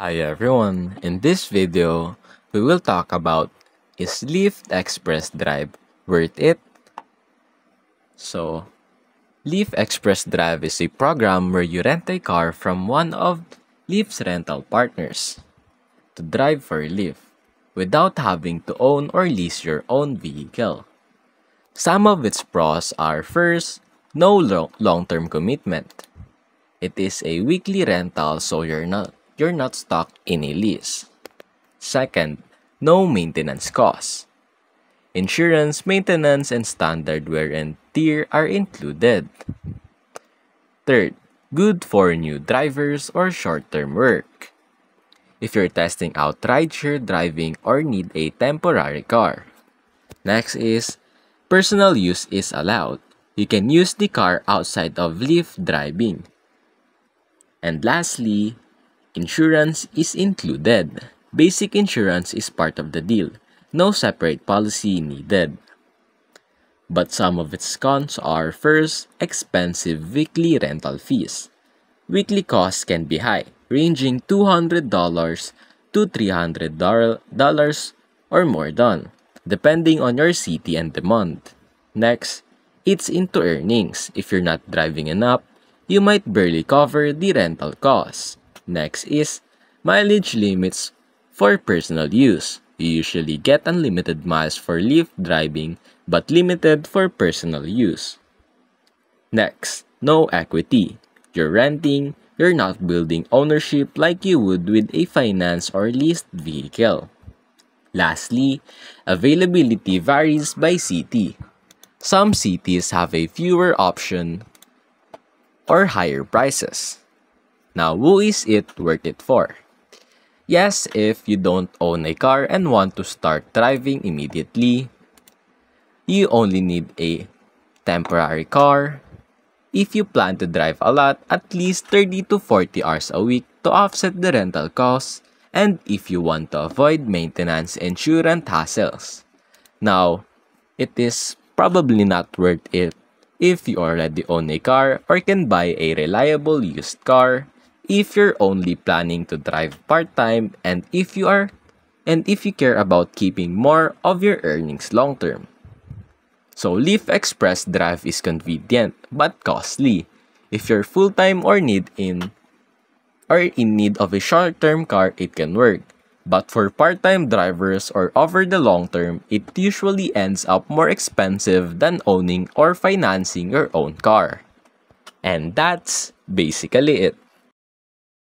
Hi everyone, in this video, we will talk about is Lyft Express Drive worth it? So, Lyft Express Drive is a program where you rent a car from one of Lyft's rental partners to drive for Lyft without having to own or lease your own vehicle. Some of its pros are first, no long-term commitment. It is a weekly rental so you're not stuck in a lease. Second, no maintenance costs. Insurance, maintenance, and standard wear and tear are included. Third, good for new drivers or short-term work. If you're testing out rideshare driving or need a temporary car. Next is, personal use is allowed. You can use the car outside of Lyft driving. And lastly, insurance is included. Basic insurance is part of the deal. No separate policy needed. But some of its cons are first, expensive weekly rental fees. Weekly costs can be high, ranging $200 to $300 or more depending on your city and demand. Next, it's into earnings. If you're not driving enough, you might barely cover the rental costs. Next is mileage limits for personal use. You usually get unlimited miles for Lyft driving but limited for personal use. Next, no equity. You're renting, you're not building ownership like you would with a finance or leased vehicle. Lastly, availability varies by city. Some cities have a fewer option or higher prices. Now, who is it worth it for? Yes, if you don't own a car and want to start driving immediately, you only need a temporary car. If you plan to drive a lot, at least 30 to 40 hours a week to offset the rental costs, and if you want to avoid maintenance and insurance hassles. Now, it is probably not worth it if you already own a car or can buy a reliable used car. If you're only planning to drive part-time and if you care about keeping more of your earnings long-term. So Lyft Express Drive is convenient but costly. If you're full-time or in need of a short-term car, it can work. But for part-time drivers or over the long term, it usually ends up more expensive than owning or financing your own car. And that's basically it.